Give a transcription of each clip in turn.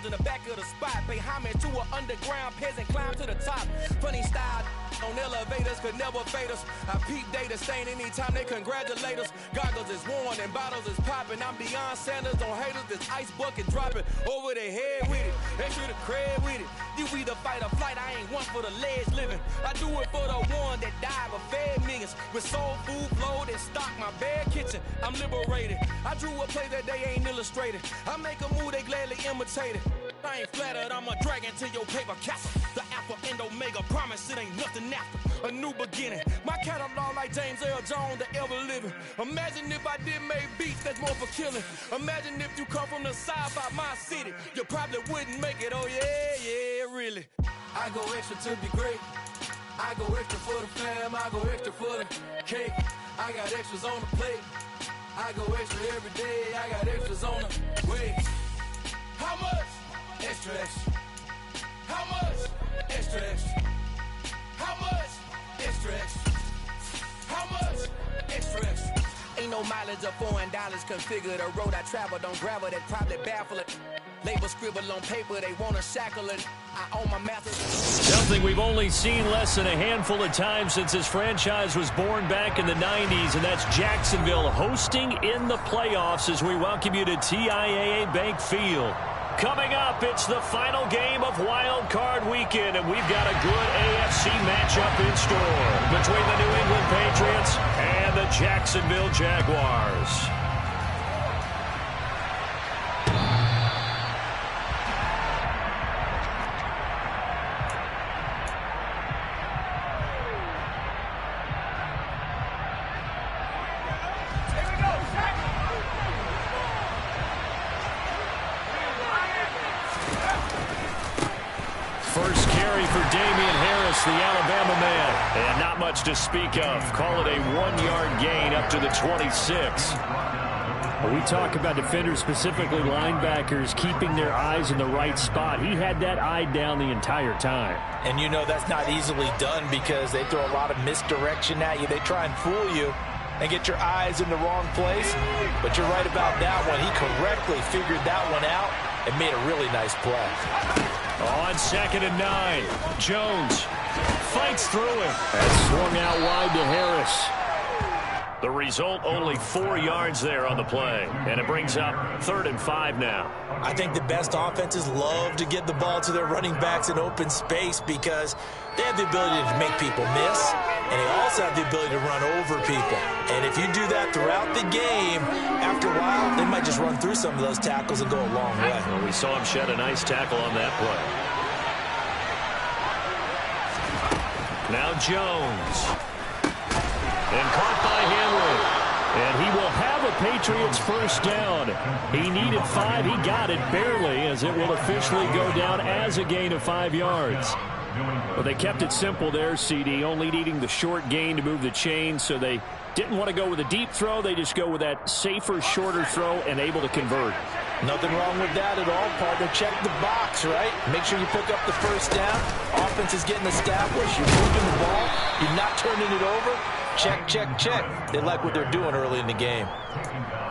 in the back of the spot. Pay homage to an underground peasant, climb to the top. Funny style on elevators could never fade us. I peep data stain anytime they congratulate us. Goggles is worn and bottles is popping. I'm Deion Sanders on haters, this ice bucket dropping over their head with it. Extra the cred with it. You either fight or flight, I ain't one for the ledge living. I do it for the one that died but fed millions. With soul food flowed and stock my bare kitchen. I'm liberated. I drew a play that they ain't illustrated. I make a move they gladly imitated. I ain't flattered, I'm a dragon to your paper castle. The Alpha and Omega, promise it ain't nothing after. A new beginning. My catalog like James Earl Jones, the ever living. Imagine if I did make beats that's more for killing. Imagine if you come from the south by my city. You probably wouldn't make it, oh yeah, really. I go extra to be great. I go extra for the fam, I go extra for the cake. I got extras on the plate. I go extra every day, I got extras on the way. How much? Extra, extra. How much? Extra, extra. How much? Extra, extra. How much? Extra, extra. Ain't no mileage of $4 configure the road I travel. Don't gravel that probably baffle it. Label scribble on paper, they wanna shackle it. I own my masters. Something we've only seen less than a handful of times since this franchise was born back in the 90s, and that's Jacksonville hosting in the playoffs as we welcome you to TIAA Bank Field. Coming up, it's the final game of Wild Card Weekend, and we've got a good AFC matchup in store between the New England Patriots and the Jacksonville Jaguars. First carry for Damian Harris, the Alabama man. And not much to speak of. Call it a 1-yard gain up to the 26. We talk about defenders, specifically linebackers, keeping their eyes in the right spot. He had that eye down the entire time. And you know that's not easily done because they throw a lot of misdirection at you. They try and fool you and get your eyes in the wrong place. But you're right about that one. He correctly figured that one out and made a really nice play. On 2nd and 9, Jones fights through him. That's swung out wide to Harris. The result, only 4 yards there on the play. And it brings up 3rd and 5 now. I think the best offenses love to get the ball to their running backs in open space because they have the ability to make people miss, and they also have the ability to run over people. And if you do that throughout the game, after a while, they might just run through some of those tackles and go a long way. Well, we saw him shed a nice tackle on that play. Now Jones. And caught by Henry. And he will have a Patriots first down. He needed 5. He got it barely, as it will officially go down as a gain of 5 yards. Well, they kept it simple there, CD, only needing the short gain to move the chain, so they didn't want to go with a deep throw. They just go with that safer, shorter throw and able to convert. Nothing wrong with that at all, partner. Check the box, right? Make sure you pick up the first down. Offense is getting established. You're moving the ball. You're not turning it over. Check, check, check. They like what they're doing early in the game.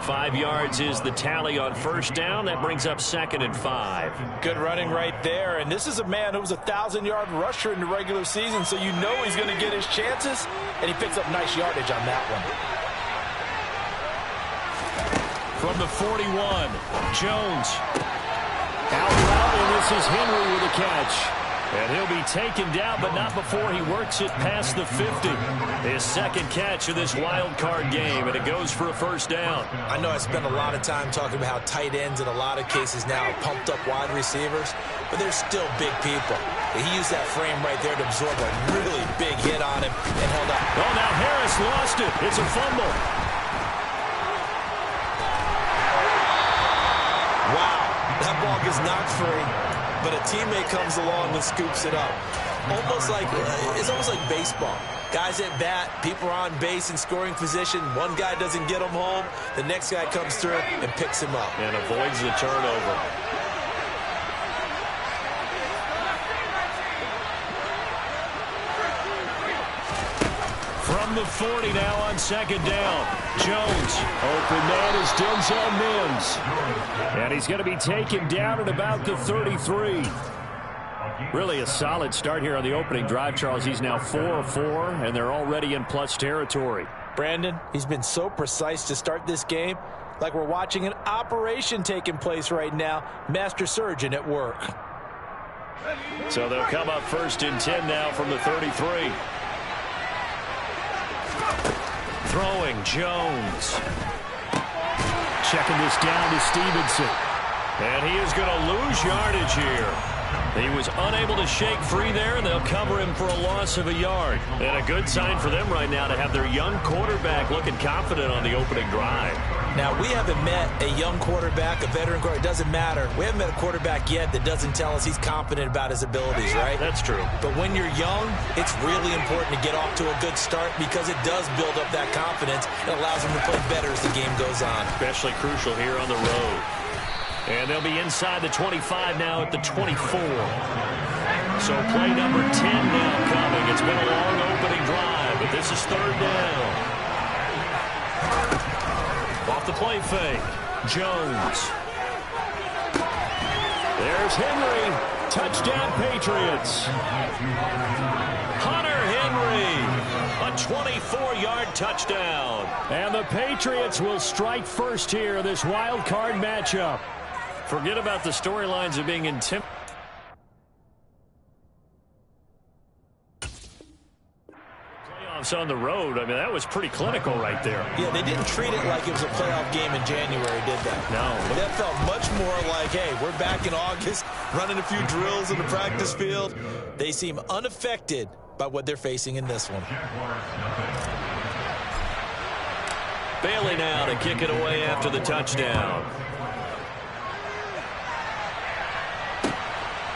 5 yards is the tally on first down. That brings up 2nd and 5. Good running right there. And this is a man who was a 1,000-yard rusher in the regular season, so you know he's going to get his chances. And he picks up nice yardage on that one. From the 41, Jones. Out route, and this is Henry with a catch. And he'll be taken down, but not before he works it past the 50. His second catch of this wild card game, and it goes for a first down. I know I spent a lot of time talking about how tight ends in a lot of cases now are pumped up wide receivers, but they're still big people. He used that frame right there to absorb a really big hit on him and held up. Oh, now Harris lost it. It's a fumble. Wow, that ball gets knocked free, but a teammate comes along and scoops it up. It's almost like baseball. Guys at bat, people are on base in scoring position. One guy doesn't get him home. The next guy comes through and picks him up. And avoids the turnover. From the 40 now on second down. Jones, open man is Denzel Mims. And he's going to be taken down at about the 33. Really a solid start here on the opening drive, Charles. He's now 4-4, and they're already in plus territory. Brandon, he's been so precise to start this game, like we're watching an operation taking place right now. Master surgeon at work. So they'll come up first and 10 now from the 33. Throwing Jones. Checking this down to Stevenson. And he is going to lose yardage here. He was unable to shake free there, and they'll cover him for a loss of a yard. And a good sign for them right now to have their young quarterback looking confident on the opening drive. Now, we haven't met a young quarterback, a veteran quarterback. It doesn't matter. We haven't met a quarterback yet that doesn't tell us he's confident about his abilities, right? That's true. But when you're young, it's really important to get off to a good start because it does build up that confidence. It allows him to play better as the game goes on. Especially crucial here on the road. And they'll be inside the 25 now at the 24. So play number 10 now coming. It's been a long opening drive, but this is third down. Off the play fake. Jones. There's Henry. Touchdown Patriots. Hunter Henry. A 24-yard touchdown. And the Patriots will strike first here, this wild card matchup. Forget about the storylines of being intimidated. Playoffs on the road. I mean, that was pretty clinical right there. Yeah, they didn't treat it like it was a playoff game in January, did they? No. That felt much more like, hey, we're back in August, running a few drills in the practice field. They seem unaffected by what they're facing in this one. Bailey now to kick it away after the touchdown.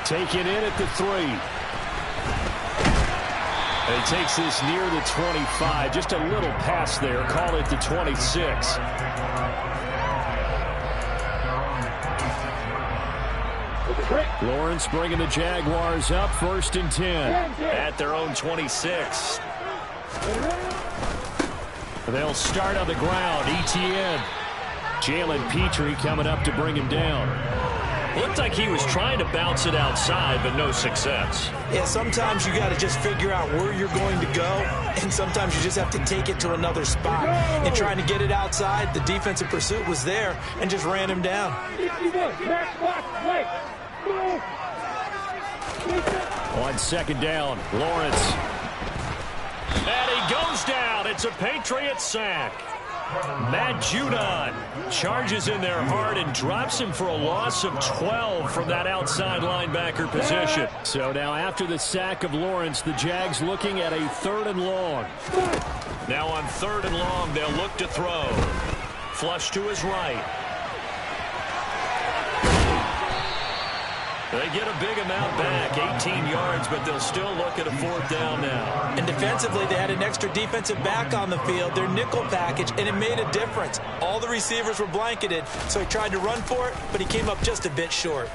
Taken in at the 3. And he takes this near the 25. Just a little pass there. Call it the 26. Lawrence bringing the Jaguars up first and 10 at their own 26. They'll start on the ground. ETN. Jalen Petrie coming up to bring him down. Looked like he was trying to bounce it outside, but no success. Yeah, sometimes you got to just figure out where you're going to go, and sometimes you just have to take it to another spot. And trying to get it outside, the defensive pursuit was there and just ran him down. On second down, Lawrence. And he goes down. It's a Patriot sack. Matt Judon charges in there hard and drops him for a loss of 12 from that outside linebacker position. So now after the sack of Lawrence, the Jags looking at a 3rd and long. Now on 3rd and long, they'll look to throw. Flush to his right. They get a big amount back, 18 yards, but they'll still look at a 4th down now. And defensively, they had an extra defensive back on the field, their nickel package, and it made a difference. All the receivers were blanketed, so he tried to run for it, but he came up just a bit short.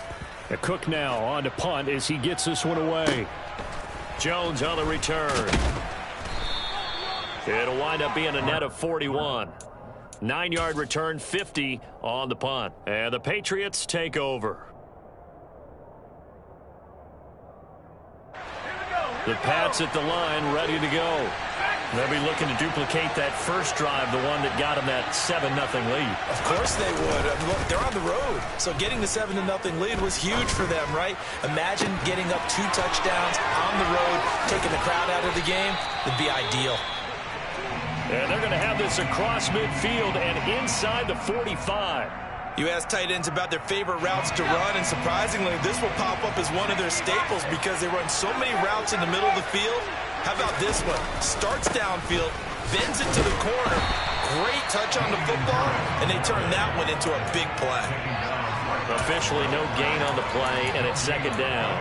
A Cook now on to punt as he gets this one away. Jones on the return. It'll wind up being a net of 41. 9-yard return, 50 on the punt. And the Patriots take over. The Pats at the line, ready to go. They'll be looking to duplicate that first drive, the one that got them that 7-0 lead. Of course they would. Look, they're on the road, so getting the 7-0 lead was huge for them, right? Imagine getting up 2 touchdowns on the road, taking the crowd out of the game. Would be ideal. And they're going to have this across midfield and inside the 45. You ask tight ends about their favorite routes to run, and surprisingly, this will pop up as one of their staples because they run so many routes in the middle of the field. How about this one? Starts downfield, bends it to the corner, great touch on the football, and they turn that one into a big play. Officially no gain on the play, and it's 2nd down.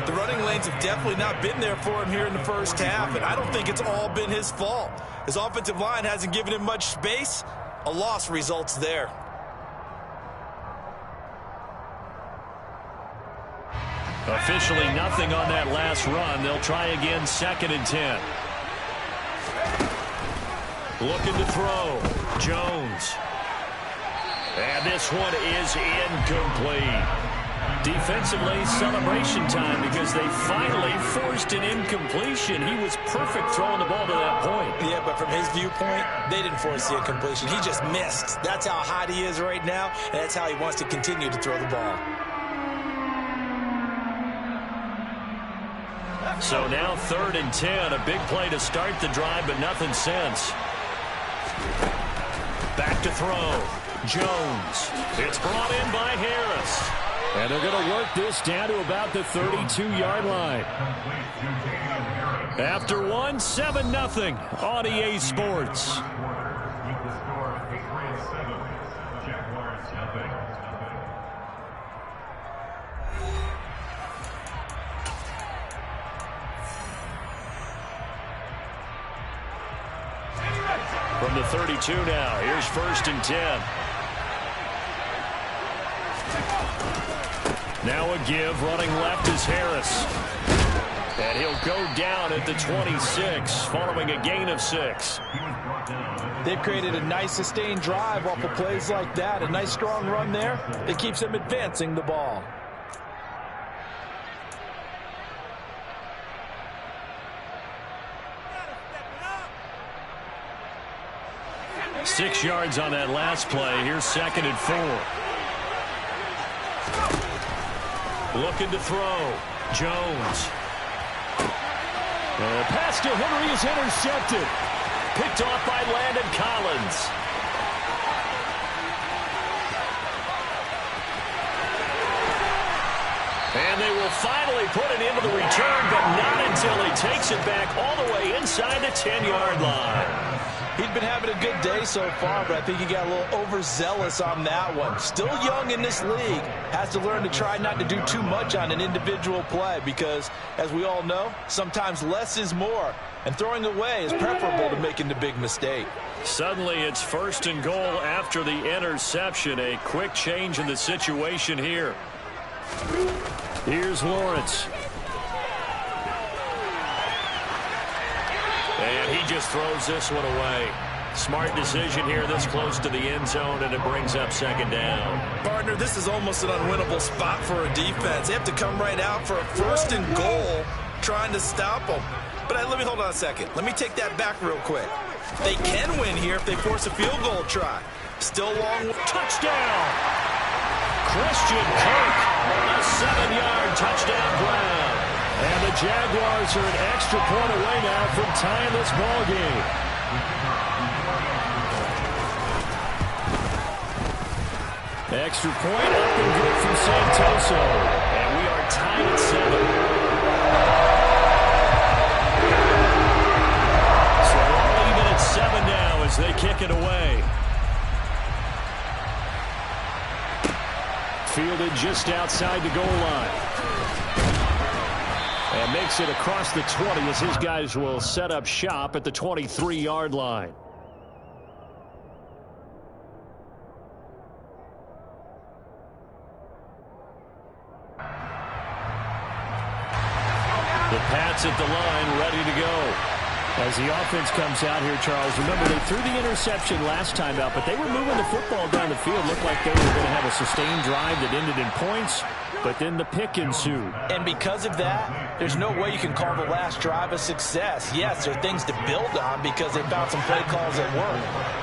The running lanes have definitely not been there for him here in the first half, and I don't think it's all been his fault. His offensive line hasn't given him much space. A loss results there. Officially nothing on that last run. They'll try again, 2nd and 10. Looking to throw. Jones. And this one is incomplete. Defensively, celebration time because they finally forced an incompletion. He was perfect throwing the ball to that point. Yeah, but from his viewpoint, they didn't force the incompletion. He just missed. That's how hot he is right now, and that's how he wants to continue to throw the ball. So now 3rd and 10. A big play to start the drive, but nothing since. Back to throw. Jones. It's brought in by Harris. And they're going to work this down to about the 32-yard line. After one, 7-0 on EA Sports. From the 32 now, here's 1st and 10. Now a give, running left is Harris. And he'll go down at the 26, following a gain of 6. They've created a nice sustained drive off of plays like that. A nice strong run there. It keeps them advancing the ball. Six yards on that last play. Here's 2nd and 4. Looking to throw. Jones. And the pass to Henry is intercepted. Picked off by Landon Collins. And they will finally put it into the return, but not until he takes it back all the way inside the 10-yard line. He's been having a good day so far, but I think he got a little overzealous on that one. Still young in this league. Has to learn to try not to do too much on an individual play because, as we all know, sometimes less is more. And throwing away is preferable to making the big mistake. Suddenly it's 1st and goal after the interception. A quick change in the situation here. Here's Lawrence. And he just throws this one away. Smart decision here this close to the end zone, and it brings up 2nd down. Partner, this is almost an unwinnable spot for a defense. They have to come right out for a 1st and goal trying to stop them. But let me hold on a second. Let me take that back real quick. They can win here if they force a field goal try. Still long. Touchdown! Christian Kirk, a 7-yard touchdown grab. And the Jaguars are an extra point away now from tying this ball game. Extra point up and good from Santoso. And we are tied at 7. So all even at 7 now as they kick it away. Fielded just outside the goal line. And makes it across the 20 as his guys will set up shop at the 23-yard line. The Pats at the line, ready to go. As the offense comes out here, Charles, remember they threw the interception last time out, but they were moving the football down the field. Looked like they were going to have a sustained drive that ended in points, but then the pick ensued. And because of that, there's no way you can call the last drive a success. Yes, there are things to build on because they found some play calls that work.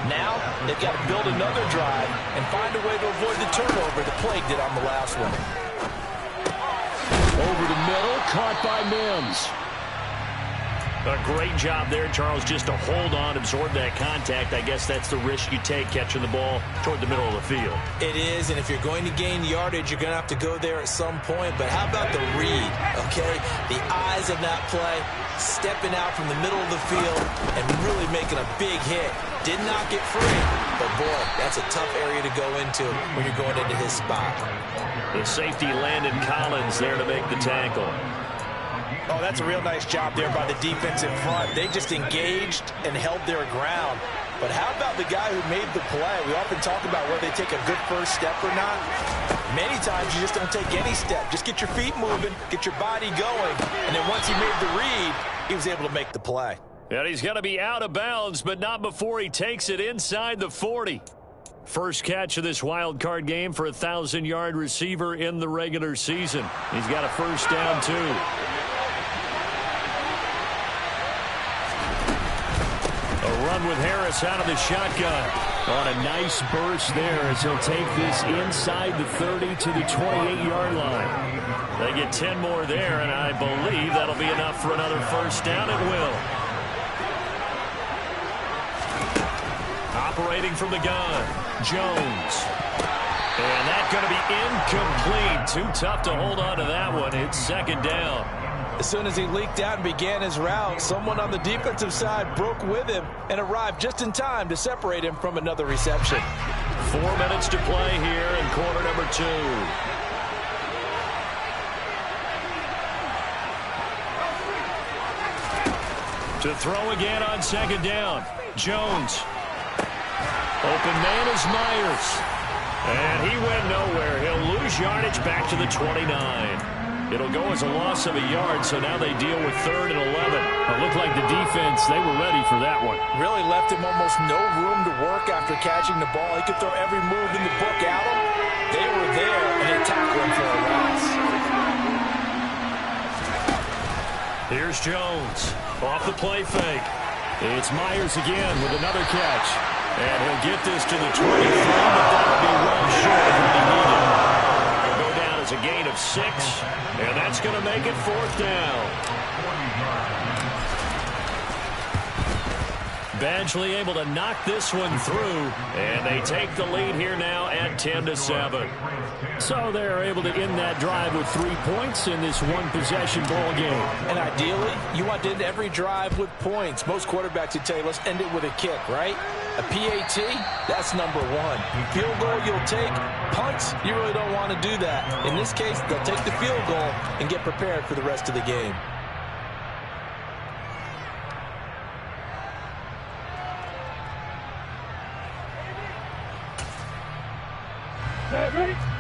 Now, they've got to build another drive and find a way to avoid the turnover that plagued it on the last one. Over the middle, caught by Mims. A great job there, Charles, just to hold on, absorb that contact. I guess that's the risk you take catching the ball toward the middle of the field. It is, and if you're going to gain yardage, you're going to have to go there at some point. But how about the read, okay? The eyes of that play, stepping out from the middle of the field and really making a big hit. Did not get free, but boy, that's a tough area to go into when you're going into his spot. The safety Landon Collins there to make the tackle. Oh, that's a real nice job there by the defense in front. They just engaged and held their ground. But how about the guy who made the play? We often talk about whether they take a good first step or not. Many times you just don't take any step. Just get your feet moving, get your body going. And then once he made the read, he was able to make the play. And he's going to be out of bounds, but not before he takes it inside the 40. First catch of this wild card game for a 1,000-yard receiver in the regular season. He's got a first down, too. A run with Harris out of the shotgun. On a nice burst there as he'll take this inside the 30 to the 28-yard line. They get 10 more there, and I believe that'll be enough for another first down. It will. Operating from the gun, Jones. And that's going to be incomplete. Too tough to hold on to that one. It's second down. As soon as he leaked out and began his route, someone on the defensive side broke with him and arrived just in time to separate him from another reception. 4 minutes to play here in quarter number 2. To throw again on second down. Jones. Open man is Myers. And he went nowhere. He'll lose yardage back to the 29. It'll go as a loss of a yard, so now they deal with 3rd and 11. It looked like the defense, they were ready for that one. Really left him almost no room to work after catching the ball. He could throw every move in the book at him. They were there, and they tackled him for a loss. Here's Jones. Off the play fake. It's Myers again with another catch. And he'll get this to the 23, but that'll be well short of what he needed. He'll go down as a gain of 6, and that's going to make it 4th down. Badgley able to knock this one through, and they take the lead here now at 10-7. So they're able to end that drive with 3 points in this one-possession ball game. And ideally, you want to end every drive with points. Most quarterbacks would tell you, let's end it with a kick, right? A PAT, that's number 1. Field goal you'll take. Punts, you really don't want to do that. In this case, they'll take the field goal and get prepared for the rest of the game.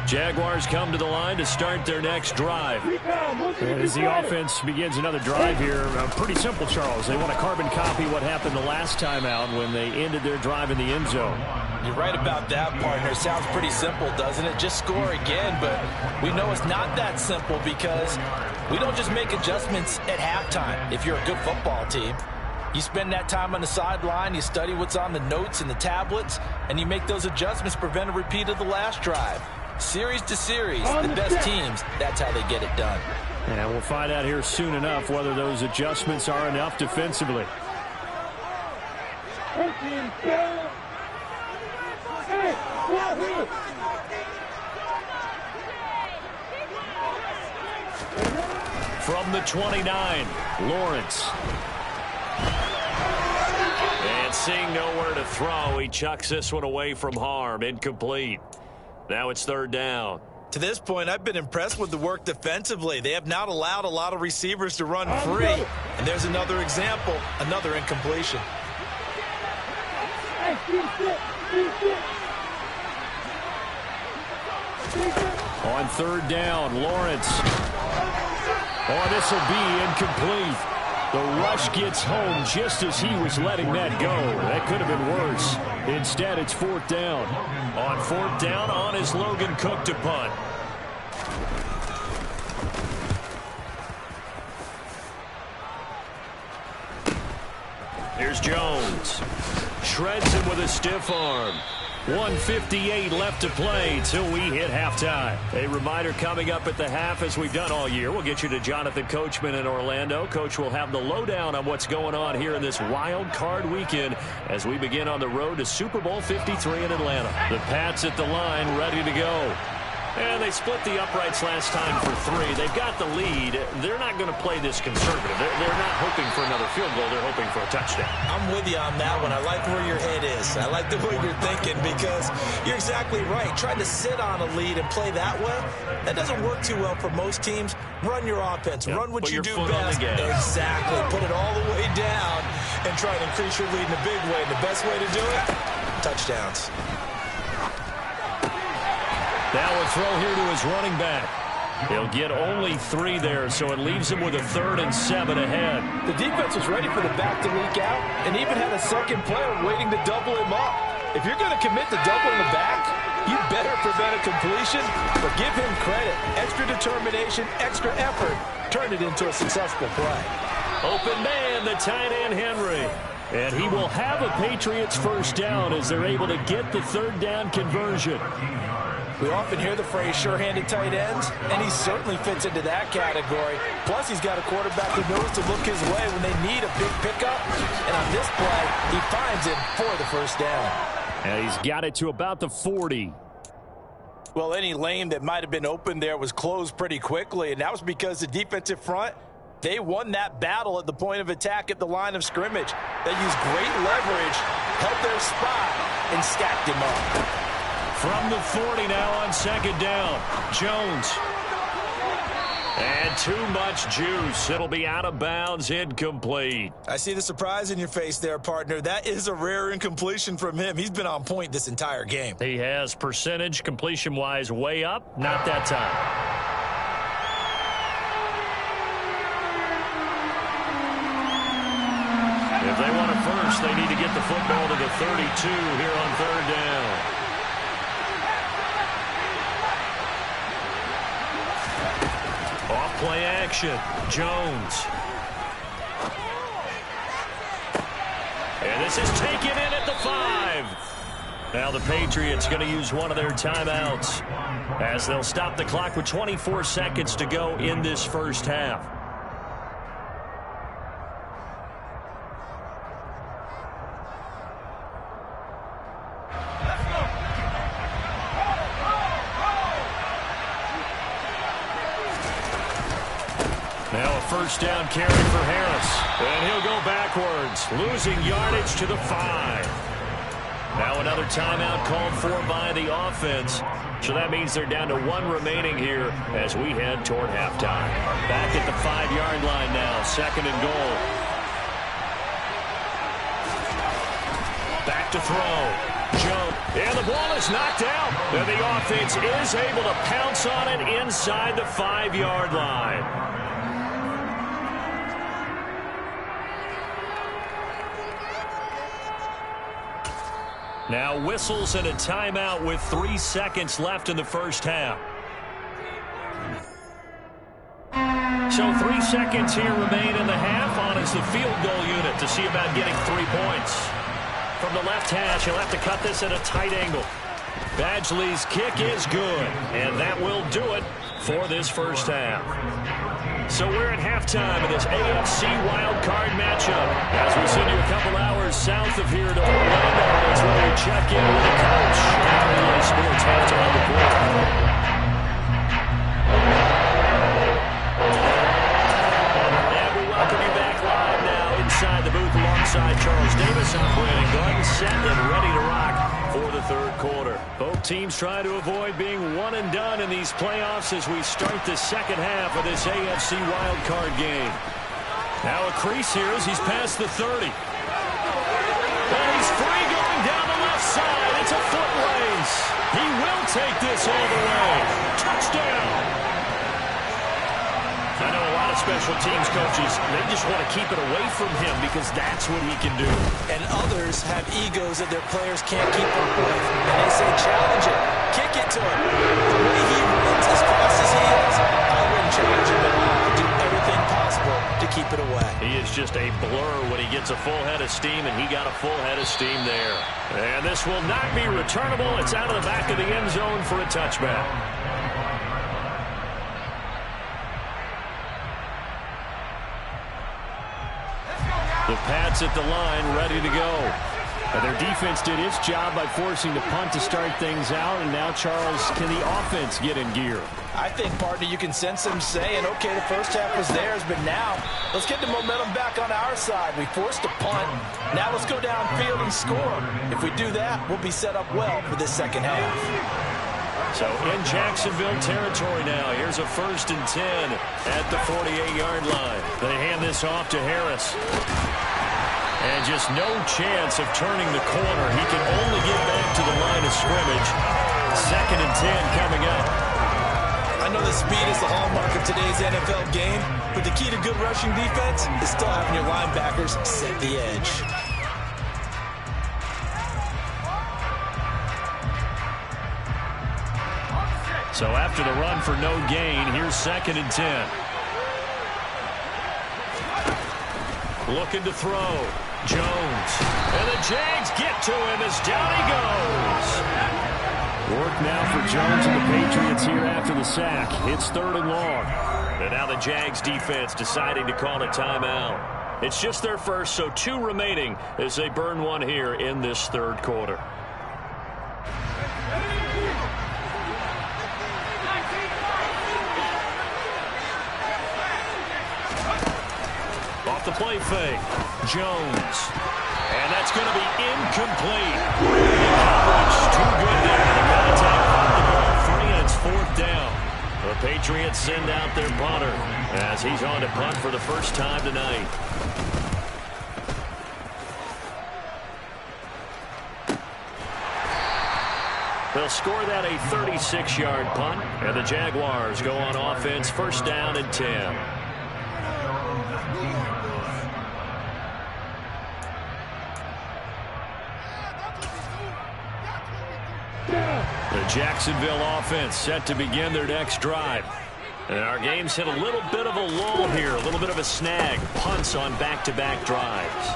Jaguars come to the line to start their next drive. And as the offense begins another drive here, pretty simple, Charles. They want to carbon copy what happened the last time out when they ended their drive in the end zone. You're right about that, partner. Sounds pretty simple, doesn't it? Just score again, but we know it's not that simple because we don't just make adjustments at halftime if you're a good football team. You spend that time on the sideline, you study what's on the notes and the tablets, and you make those adjustments to prevent a repeat of the last drive. Series to series, the best teams, that's how they get it done. And we'll find out here soon enough whether those adjustments are enough defensively. From the 29, Lawrence. And seeing nowhere to throw, he chucks this one away from harm. Incomplete. Now it's 3rd down. To this point, I've been impressed with the work defensively. They have not allowed a lot of receivers to run free. And there's another example, another incompletion. On 3rd down, Lawrence. Oh, this will be incomplete. The rush gets home just as he was letting that go. That could have been worse. Instead, it's 4th down. On 4th down, on is Logan Cook to punt. Here's Jones. Shreds him with a stiff arm. 1:58 left to play till we hit halftime. A reminder coming up at the half, as we've done all year. We'll get you to Jonathan Coachman in Orlando. Coach will have the lowdown on what's going on here in this wild card weekend as we begin on the road to Super Bowl 53 in Atlanta. The Pats at the line, ready to go. And they split the uprights last time for 3. They've got the lead. They're not going to play this conservative. They're not hoping for another field goal. They're hoping for a touchdown. I'm with you on that one. I like where your head is. I like the way you're thinking because you're exactly right. Trying to sit on a lead and play that way, that doesn't work too well for most teams. Run your offense. Run what you do best. Exactly. Put it all the way down and try to increase your lead in a big way. The best way to do it, touchdowns. Now a throw here to his running back. He'll get only 3 there, so it leaves him with a 3rd and 7 ahead. The defense was ready for the back to leak out and even had a second player waiting to double him up. If you're going to commit to doubling the back, you better prevent a completion, but give him credit. Extra determination, extra effort, turned it into a successful play. Open man, the tight end, Henry. And he will have a Patriots first down as they're able to get the 3rd down conversion. We often hear the phrase sure-handed tight ends, and he certainly fits into that category. Plus, he's got a quarterback who knows to look his way when they need a big pickup. And on this play, he finds him for the first down. And he's got it to about the 40. Well, any lane that might have been open there was closed pretty quickly, and that was because the defensive front, they won that battle at the point of attack at the line of scrimmage. They used great leverage, held their spot, and stacked him up. From the 40 now on 2nd down, Jones. And too much juice. It'll be out of bounds, incomplete. I see the surprise in your face there, partner. That is a rare incompletion from him. He's been on point this entire game. He has percentage completion-wise way up, not that time. If they want it first, they need to get the football to the 32 here on 3rd down. Off-play action, Jones. And this is taken in at the 5. Now the Patriots going to use one of their timeouts as they'll stop the clock with 24 seconds to go in this first half. Now a first down carry for Harris. And he'll go backwards, losing yardage to the 5. Now another timeout called for by the offense. So that means they're down to 1 remaining here as we head toward halftime. Back at the 5-yard line now, 2nd and goal. Back to throw. Jones. And the ball is knocked out. And the offense is able to pounce on it inside the 5-yard line. Now whistles and a timeout with 3 seconds left in the first half. So 3 seconds here remain in the half. On is the field goal unit to see about getting 3 points. From the left hash, he'll have to cut this at a tight angle. Badgley's kick is good, and that will do it for this first half. So we're at halftime of this AFC Wildcard matchup. As we send you a couple hours south of here to Orlando, that's where we check in with the coach. Relay Sports halftime report. And we welcome you back live now inside the booth alongside Charles Davis. I'm Brandon Garden, set and ready to rock for the 3rd quarter. Both teams trying to avoid being one and done in these playoffs as we start the second half of this AFC wildcard game. Now a crease here as he's past the 30. And he's free going down the left side. It's a foot race. He will take this all the way. Touchdown. I know a lot of special teams coaches, they just want to keep it away from him because that's what he can do. And others have egos that their players can't keep up with. And they say, challenge it. Kick it to him. The way he runs as fast as he is, I wouldn't challenge him at all. I'd do everything possible to keep it away. He is just a blur when he gets a full head of steam, and he got a full head of steam there. And this will not be returnable. It's out of the back of the end zone for a touchback. The Pats at the line, ready to go. And their defense did its job by forcing the punt to start things out. And now, Charles, can the offense get in gear? I think, partner, you can sense them saying, okay, the first half was theirs, but now let's get the momentum back on our side. We forced a punt. Now let's go downfield and score. If we do that, we'll be set up well for this second half. So in Jacksonville territory now. Here's a 1st and 10 at the 48-yard line. They hand this off to Harris. And just no chance of turning the corner. He can only get back to the line of scrimmage. 2nd and 10 coming up. I know the speed is the hallmark of today's NFL game, but the key to good rushing defense is still having your linebackers set the edge. So after the run for no gain, here's 2nd and 10. Looking to throw. Jones. And the Jags get to him as down he goes. Work now for Jones and the Patriots here after the sack. It's 3rd and long. And now the Jags defense deciding to call a timeout. It's just their first, so 2 remaining as they burn one here in this 3rd quarter. Off the play fake. Jones. And that's going to be incomplete. Coverage too good there. The contact caught the ball free, and it's 4th down. The Patriots send out their punter as he's on to punt for the first time tonight. They'll score that a 36-yard punt, and the Jaguars go on offense, 1st down and 10. The Jacksonville offense set to begin their next drive. And our game's hit a little bit of a lull here, a little bit of a snag. Punts on back-to-back drives.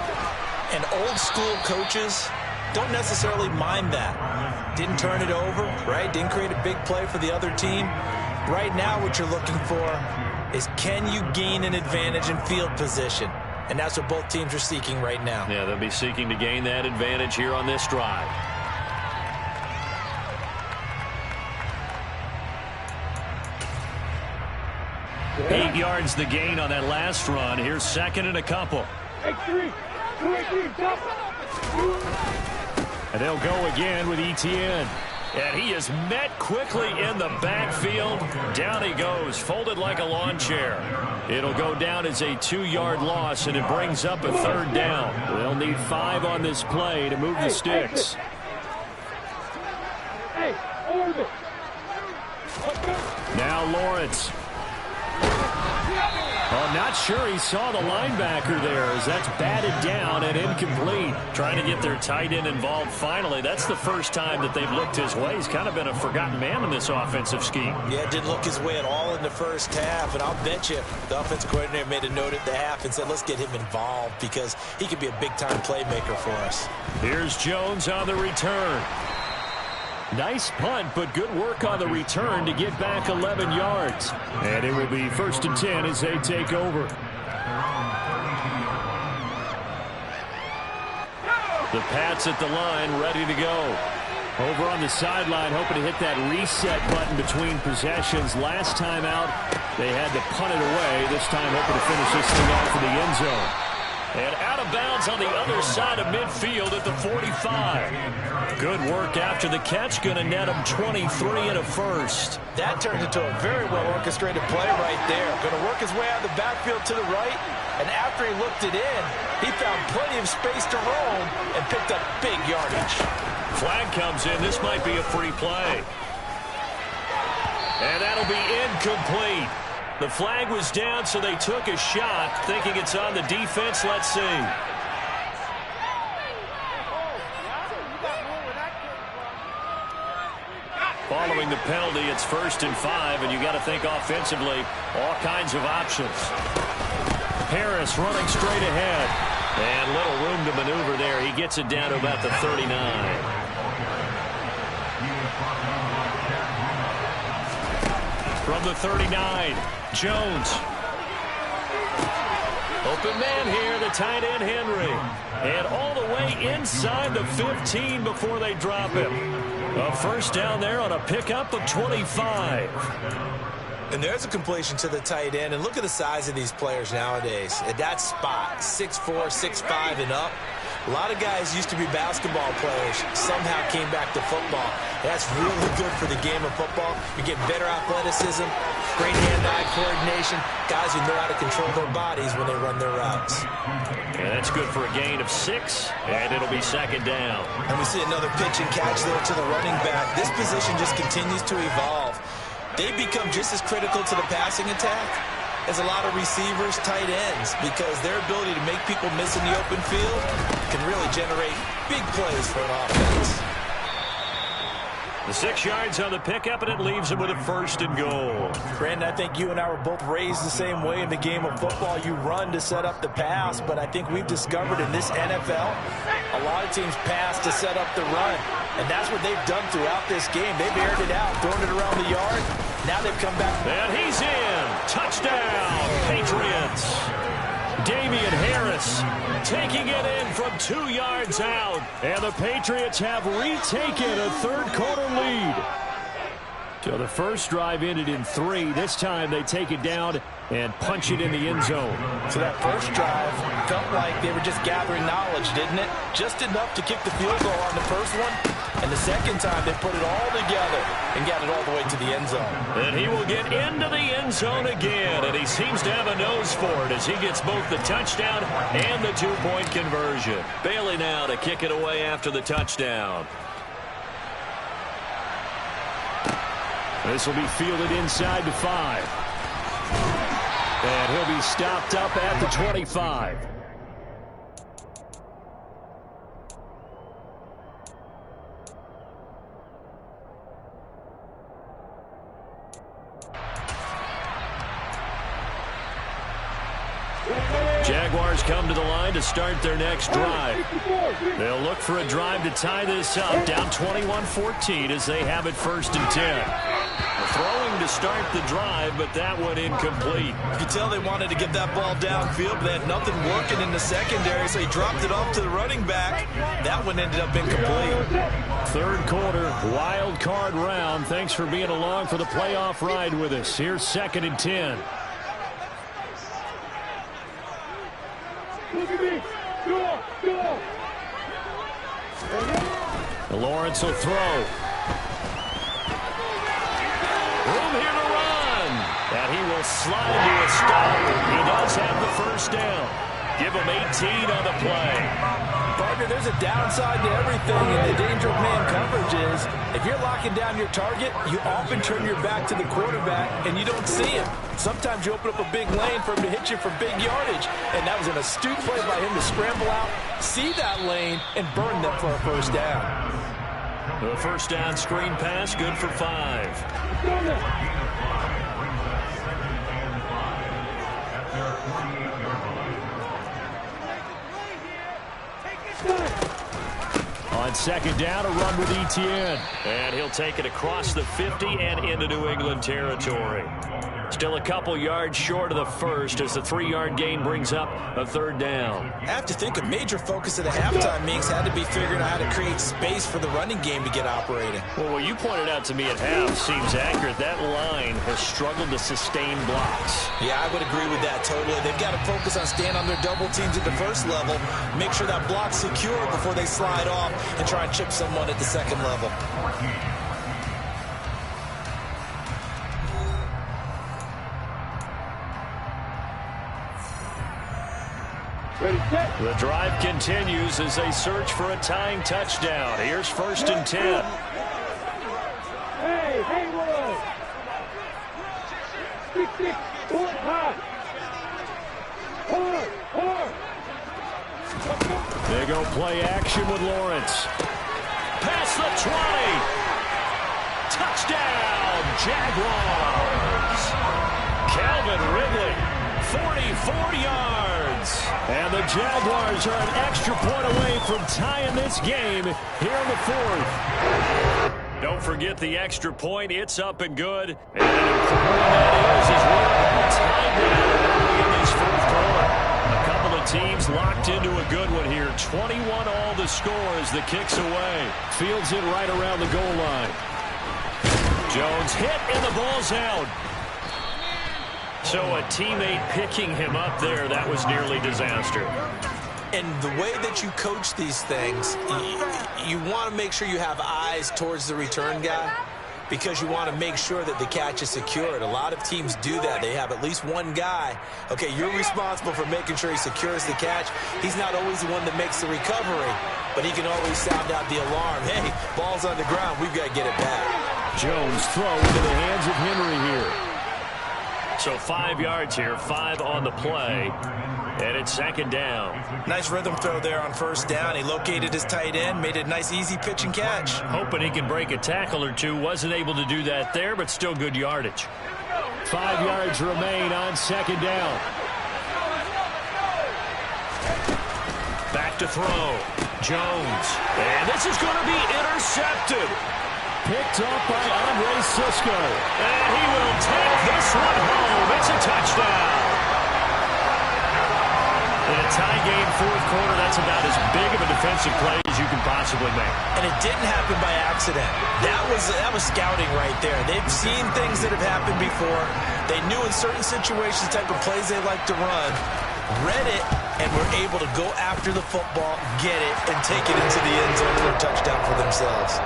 And old-school coaches don't necessarily mind that. Didn't turn it over, right? Didn't create a big play for the other team. Right now what you're looking for is, can you gain an advantage in field position? And that's what both teams are seeking right now. Yeah, they'll be seeking to gain that advantage here on this drive. 8 yards the gain on that last run. Here's 2nd and a couple. And they'll go again with Etienne. And he is met quickly in the backfield. Down he goes, folded like a lawn chair. It'll go down as a 2-yard loss, and it brings up a 3rd down. They'll need 5 on this play to move the sticks. Now Lawrence. Oh, not sure he saw the linebacker there as that's batted down and incomplete. Trying to get their tight end involved finally. That's the first time that they've looked his way. He's kind of been a forgotten man in this offensive scheme. Yeah, didn't look his way at all in the first half. And I'll bet you the offensive coordinator made a note at the half and said, let's get him involved because he could be a big-time playmaker for us. Here's Jones on the return. Nice punt, but good work on the return to get back 11 yards. And it will be 1st and 10 as they take over. The Pats at the line, ready to go. Over on the sideline, hoping to hit that reset button between possessions. Last time out, they had to punt it away. This time, hoping to finish this thing off in the end zone. And out of bounds on the other side of midfield at the 45. Good work after the catch. Going to net him 23 and a first. That turned into a very well-orchestrated play right there. Going to work his way out of the backfield to the right. And after he looked it in, he found plenty of space to roam and picked up big yardage. Flag comes in. This might be a free play. And that'll be incomplete. The flag was down, so they took a shot, thinking it's on the defense. Let's see. Following the penalty, it's 1st and 5, and you got to think offensively, all kinds of options. Harris running straight ahead, and little room to maneuver there. He gets it down to about the 39. From the 39, Jones. Open man here, the tight end Henry. And all the way inside the 15 before they drop him. A 1st down there on a pickup of 25. And there's a completion to the tight end. And look at the size of these players nowadays. At that spot, 6'4", 6'5", and up. A lot of guys used to be basketball players, somehow came back to football. That's really good for the game of football. You're getting better athleticism, great hand-eye coordination, guys who know how to control their bodies when they run their routes. And that's good for a gain of 6, and it'll be 2nd down. And we see another pitch and catch there to the running back. This position just continues to evolve. they become just as critical to the passing attack as a lot of receivers, tight ends, because their ability to make people miss in the open field can really generate big plays for an offense. The 6 yards on the pickup, and it leaves him with a 1st and goal. Brandon, I think you and I were both raised the same way in the game of football. You run to set up the pass, but I think we've discovered in this NFL, a lot of teams pass to set up the run. And that's what they've done throughout this game. They've aired it out, thrown it around the yard. Now they've come back. And he's in. Touchdown, Patriots. Damian Harris taking it in from 2 yards out. And the Patriots have retaken a 3rd quarter lead. So the first drive ended in 3. This time they take it down and punch it in the end zone. So that first drive felt like they were just gathering knowledge, didn't it? Just enough to kick the field goal on the first one. And the second time they put it all together and got it all the way to the end zone. And he will get into the end zone again. And he seems to have a nose for it as he gets both the touchdown and the 2-point conversion. Bailey now to kick it away after the touchdown. This will be fielded inside the 5. And he'll be stopped up at the 25. Jaguars come to the line to start their next drive. They'll look for a drive to tie this up, down 21-14 as they have it 1st and 10. Throwing to start the drive, but that one incomplete. You can tell they wanted to get that ball downfield, but they had nothing working in the secondary, so he dropped it off to the running back. That one ended up incomplete. 3rd quarter, wild card round. Thanks for being along for the playoff ride with us. Here's 2nd and 10. Look at me. Go. Lawrence will throw. Room here to run. And he will slide to a stop. He does have the 1st down. Give him 18 on the play. Partner, there's a downside to everything, and the danger of man coverage is if you're locking down your target, you often turn your back to the quarterback, and you don't see him. Sometimes you open up a big lane for him to hit you for big yardage, and that was an astute play by him to scramble out, see that lane, and burn them for a 1st down. The 1st down screen pass, good for 5. On 2nd down, a run with Etienne. And he'll take it across the 50 and into New England territory. Still a couple yards short of the 1st as the 3-yard gain brings up a 3rd down. I have to think a major focus of the halftime meetings had to be figuring out how to create space for the running game to get operating. Well, what you pointed out to me at half seems accurate. That line has struggled to sustain blocks. Yeah, I would agree with that totally. They've got to focus on staying on their double teams at the 1st level, make sure that block's secure before they slide off and try and chip someone at the 2nd level. The drive continues as they search for a tying touchdown. Here's 1st and 10. Hey, Haywood! 6, 4, high. Hard. They go play action with Lawrence. Past the 20. Touchdown, Jaguars. Calvin Ridley, 44 yards. And the Jaguars are an extra point away from tying this game here in the 4th. Don't forget the extra point. It's up and good. And an important that is we're tied now early in this 4th quarter. A couple of teams locked into a good one here. 21 all the score as the kick's away. Fields it right around the goal line. Jones hit and the ball's out. So a teammate picking him up there, that was nearly disaster. And the way that you coach these things, you want to make sure you have eyes towards the return guy because you want to make sure that the catch is secured. A lot of teams do that. They have at least one guy. Okay, you're responsible for making sure he secures the catch. He's not always the one that makes the recovery, but he can always sound out the alarm. Hey, ball's on the ground. We've got to get it back. Jones throw into the hands of Henry here. So 5 yards here, 5 on the play, and it's second down. Nice rhythm throw there on first down. He located his tight end, made it a nice easy pitch and catch. Hoping he can break a tackle or two. Wasn't able to do that there, but still good yardage. 5 yards remain on second down. Back to throw. Jones. And this is going to be intercepted. Picked up by Andre Sisco. And he will take this one home. It's a touchdown. In a tie game, fourth quarter, that's about as big of a defensive play as you can possibly make. And it didn't happen by accident. That was scouting right there. They've seen things that have happened before. They knew in certain situations the type of plays they like to run, read it, and were able to go after the football, get it, and take it into the end zone for a touchdown for themselves.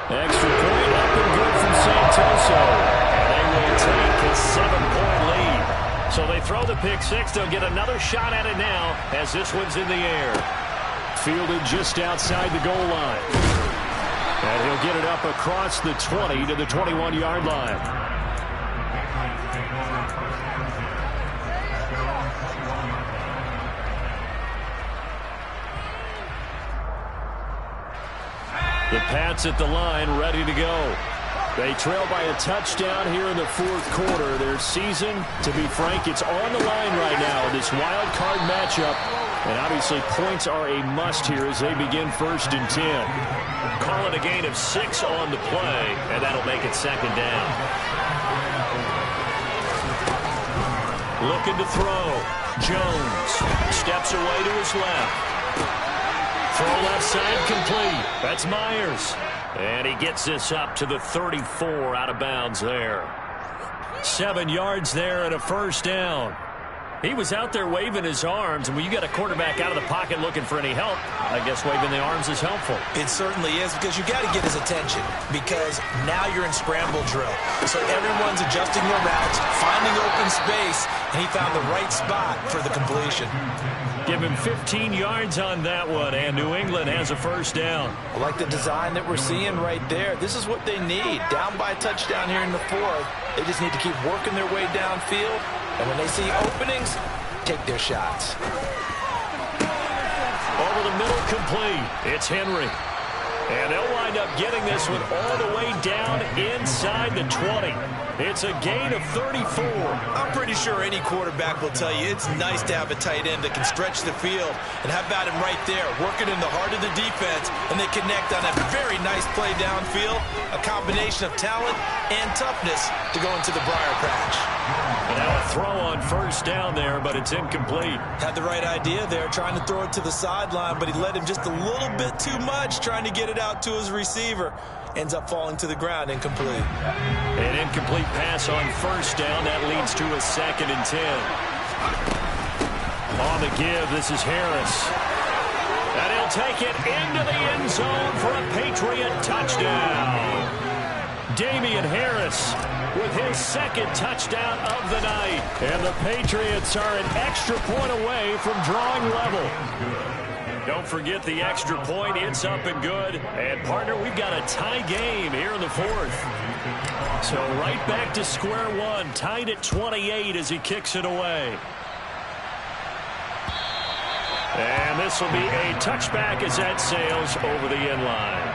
Extra point up and good from Santoso. They will take a 7-point lead. So they throw the pick six. They'll get another shot at it now as this one's in the air. Fielded just outside the goal line. And he'll get it up across the 20 to the 21-yard line. The Pats at the line, ready to go. They trail by a touchdown here in the fourth quarter. Their season, to be frank, it's on the line right now in this wild card matchup. And obviously points are a must here as they begin 1st and 10. Call it a gain of 6 on the play, and that'll make it second down. Looking to throw. Jones steps away to his left. Throw left side complete. That's Myers. And he gets this up to the 34 out of bounds there. 7 yards there and a first down. He was out there waving his arms, and when you got a quarterback out of the pocket looking for any help, I guess waving the arms is helpful. It certainly is, because you got to get his attention, because now you're in scramble drill. So everyone's adjusting their routes, finding open space, and he found the right spot for the completion. Give him 15 yards on that one, and New England has a first down. I like the design that we're seeing right there. This is what they need. Down by a touchdown here in the fourth. They just need to keep working their way downfield. And when they see openings, take their shots. Over the middle, complete. It's Henry. And they'll wind up getting this one all the way down inside the 20. It's a gain of 34. I'm pretty sure any quarterback will tell you it's nice to have a tight end that can stretch the field. And how about him right there, working in the heart of the defense, and they connect on a very nice play downfield, a combination of talent and toughness to go into the briar patch. And now a throw on first down there, but it's incomplete. Had the right idea there, trying to throw it to the sideline, but he led him just a little bit too much, trying to get it out to his receiver. Ends up falling to the ground, incomplete. An incomplete pass on first down. That leads to a 2nd and 10. On the give, this is Harris. And he'll take it into the end zone for a Patriot touchdown. Damian Harris with his 2nd touchdown of the night. And the Patriots are an extra point away from drawing level. Don't forget the extra point. It's up and good. And, partner, we've got a tie game here in the fourth. So right back to square one. Tied at 28 as he kicks it away. And this will be a touchback as that sails over the end line.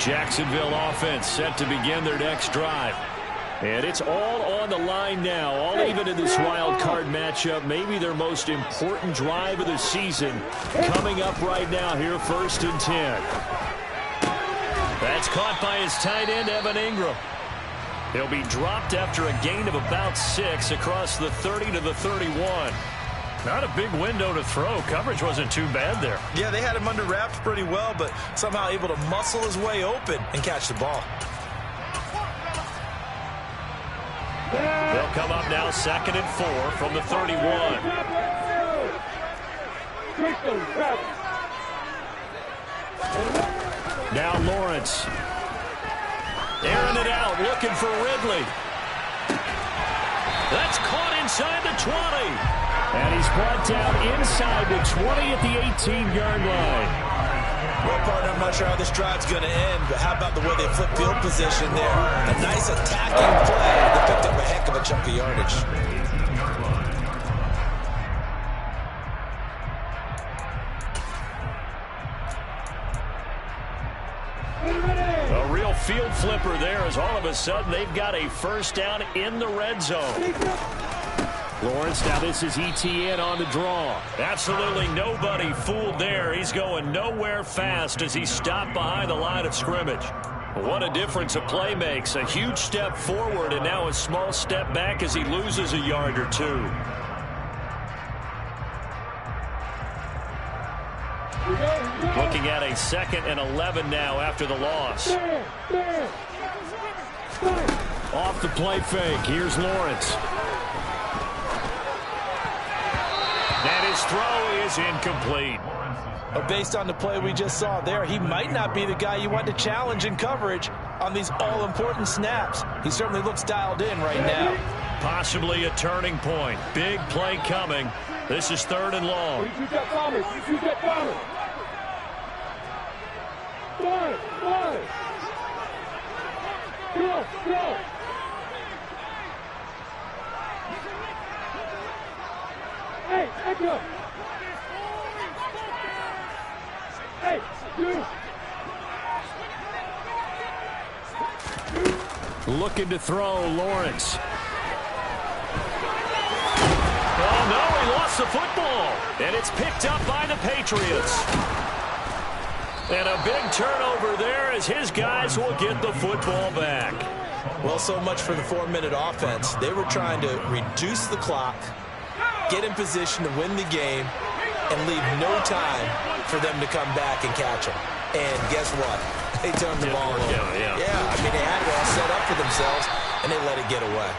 Jacksonville offense set to begin their next drive. And it's all on the line now, all even in this wild card matchup. Maybe their most important drive of the season coming up right now here, 1st and 10. That's caught by his tight end, Evan Ingram. He'll be dropped after a gain of about 6 across the 30 to the 31. Not a big window to throw. Coverage wasn't too bad there. Yeah, they had him under wraps pretty well, but somehow able to muscle his way open and catch the ball. They'll come up now 2nd and 4 from the 31. Now Lawrence Airing it out, looking for Ridley. That's caught inside the 20. And he's brought down inside the 20 at the 18-yard line. Well, partner, I'm not sure how this drive's going to end, but how about the way they flip field position there? A nice attacking play. They picked up a heck of a chunk of yardage. A real field flipper there as all of a sudden they've got a first down in the red zone. Lawrence, now this is ETN on the draw. Absolutely nobody fooled there. He's going nowhere fast as he stopped behind the line of scrimmage. What a difference a play makes. A huge step forward and now a small step back as he loses a yard or two. Looking at a 2nd and 11 now after the loss. Off the play fake. Here's Lawrence. And his throw is incomplete. But based on the play we just saw there, he might not be the guy you want to challenge in coverage on these all-important snaps. He certainly looks dialed in right now. Possibly a turning point. Big play coming. This is 3rd and long. You shoot that Thomas. You shoot that Thomas. Fly. Go. Hey, Echo. Hey, you. Looking to throw, Lawrence. Oh, no, he lost the football. And it's picked up by the Patriots. And a big turnover there as his guys will get the football back. Well, so much for the 4-minute offense. They were trying to reduce the clock, get in position to win the game, and leave no time for them to come back and catch them. And guess what? They turned the ball over. Yeah, I mean, they had it all set up for themselves, and they let it get away.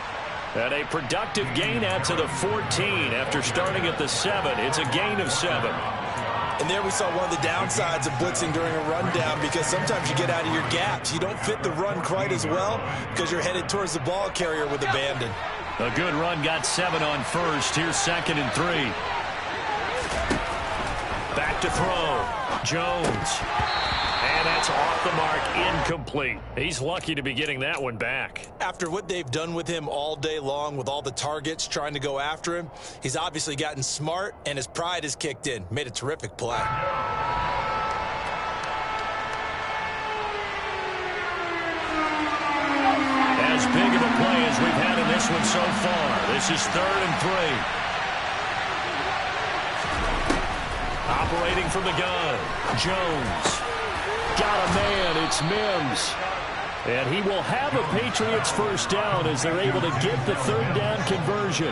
And a productive gain out to the 14 after starting at the 7. It's a gain of 7. And there we saw one of the downsides of blitzing during a rundown, because sometimes you get out of your gaps. You don't fit the run quite as well because you're headed towards the ball carrier with abandon. A good run got 7 on first. Here's 2nd and 3. Back to throw. Jones. And that's off the mark, incomplete. He's lucky to be getting that one back. After what they've done with him all day long with all the targets trying to go after him, he's obviously gotten smart and his pride has kicked in. Made a terrific play. As big of a play as we've had in this one so far. This is 3rd and 3. Operating from the gun. Jones. Got a man. It's Mims. And he will have a Patriots first down as they're able to get the 3rd down conversion.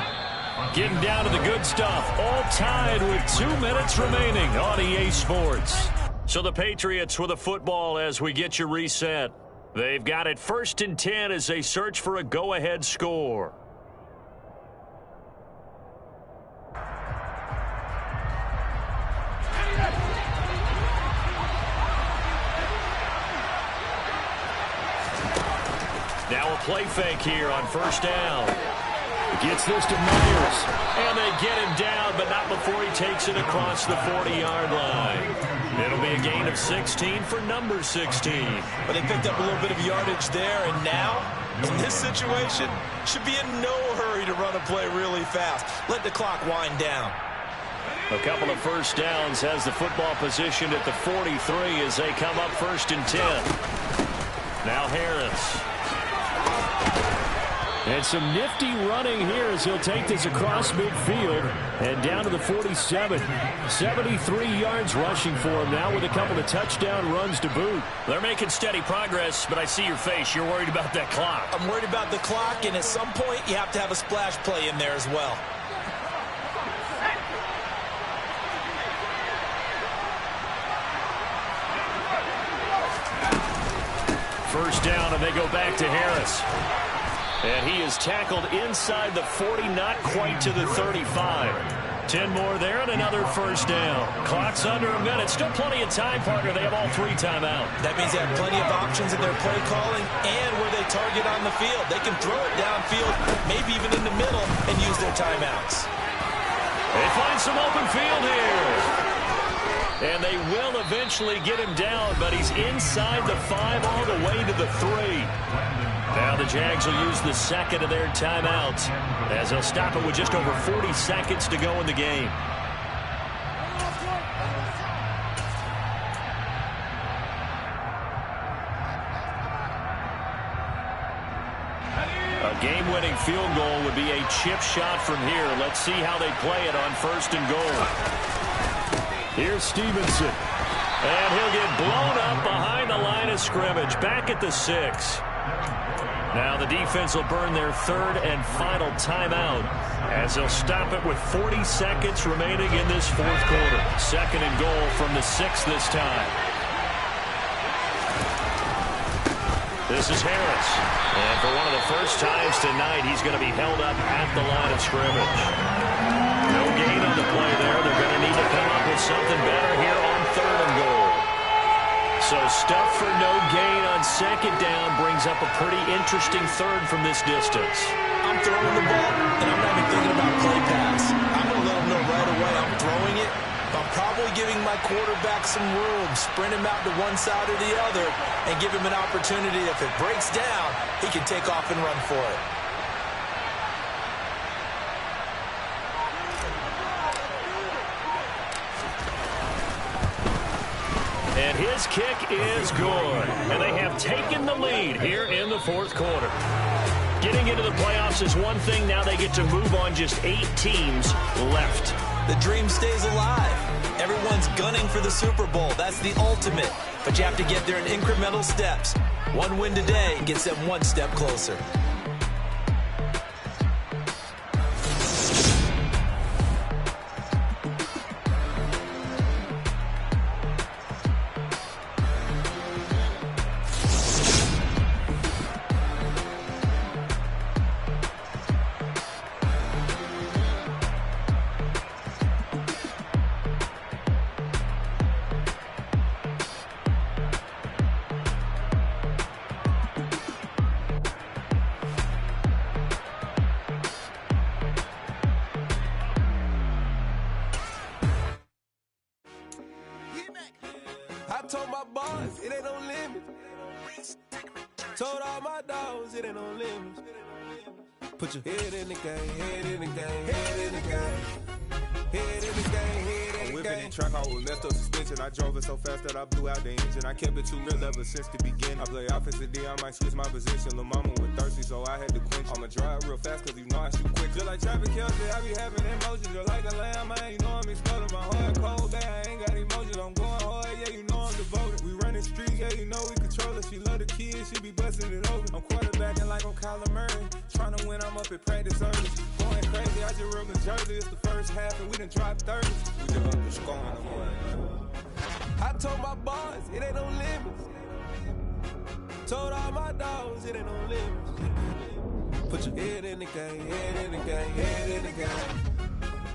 Getting down to the good stuff. All tied with 2 minutes remaining on EA Sports. So the Patriots with a football as we get you reset. They've got it 1st and 10 as they search for a go-ahead score. Now a play fake here on 1st down. Gets this to Myers. And they get him down, but not before he takes it across the 40-yard line. It'll be a gain of 16 for number 16. But they picked up a little bit of yardage there, and now, in this situation, should be in no hurry to run a play really fast. Let the clock wind down. A couple of first downs has the football position at the 43 as they come up 1st and 10. Now Harris. And some nifty running here as he'll take this across midfield and down to the 47. 73 yards rushing for him now with a couple of touchdown runs to boot. They're making steady progress, but I see your face. You're worried about that clock. I'm worried about the clock, and at some point you have to have a splash play in there as well. First down, and they go back to Harris. And he is tackled inside the 40, not quite to the 35. 10 more there and another first down. Clock's under a minute. Still plenty of time, partner. They have all 3 timeouts. That means they have plenty of options in their play calling and where they target on the field. They can throw it downfield, maybe even in the middle, and use their timeouts. They find some open field here. And they will eventually get him down, but he's inside the 5 all the way to the 3. Now the Jags will use the second of their timeouts as they'll stop it with just over 40 seconds to go in the game. A game-winning field goal would be a chip shot from here. Let's see how they play it on 1st and goal. Here's Stevenson. And he'll get blown up behind the line of scrimmage. Back at the 6. Now the defense will burn their 3rd and final timeout as they'll stop it with 40 seconds remaining in this 4th quarter. 2nd and goal from the 6 this time. This is Harris. And for one of the first times tonight, he's going to be held up at the line of scrimmage. No gain on the play there. They're going to need to come up with something better here on 3rd and goal. So stuff for no gain on 2nd down brings up a pretty interesting 3rd from this distance. I'm throwing the ball, and I'm not even thinking about play pass. I'm going to let them know right away I'm throwing it. I'm probably giving my quarterback some room, sprint him out to one side or the other, and give him an opportunity. If it breaks down, he can take off and run for it. And his kick is good. And they have taken the lead here in the 4th quarter. Getting into the playoffs is one thing. Now they get to move on. Just 8 teams left. The dream stays alive. Everyone's gunning for the Super Bowl. That's the ultimate. But you have to get there in incremental steps. One win today gets them one step closer. I told my boss, it ain't no limit. Told all my dogs, it ain't no limit. Put your head in the game, head in the game, head in the game. Head in the game, head in the game. Whipping in track, I was messed up suspension. I drove it so fast that I blew out the engine. I kept it too real ever since the beginning. I play offensive D, I might switch my position. Lil' mama was thirsty, so I had to quench. I'ma drive real fast, cause you know I shoot quick. Just like traffic Kelsey, I be having emotions. Just like a lamb, man, you know I'm exploding. My heart cold, bad, I ain't got emotions. I'm going hard, yeah, you know I'm devoted. We running streets, yeah, you know we control it. She love the kids, she be busting it open. I'm quarterbacking like I'm Kyler Murray. Trying to win, I'm up at practice early. Going crazy, I just rode the jersey. It's the first half, and we done dropped 30. We just up the scoring. I told my boss, it ain't no limits. Told all my dogs, it ain't no limits. Put your head in the game, head in the game, head in the game.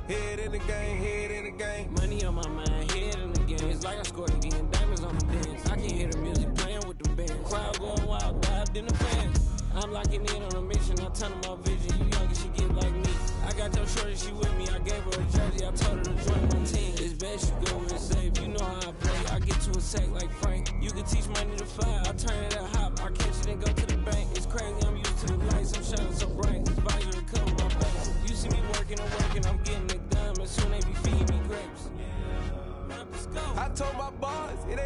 Head in the game, head in the game. Money on my mind, head in the game. It's like I scored again, diamonds on the bench. I can hear the music playing with the band. Crowd going wild, vibed in the fans. I'm locking in on a mission, I turn my vision. You young and she get like me. I got your shorty, she with me. I gave her a jersey, I told her to join my team. It's best you go and safe, you know how I play. I get to a sack like Frank. You can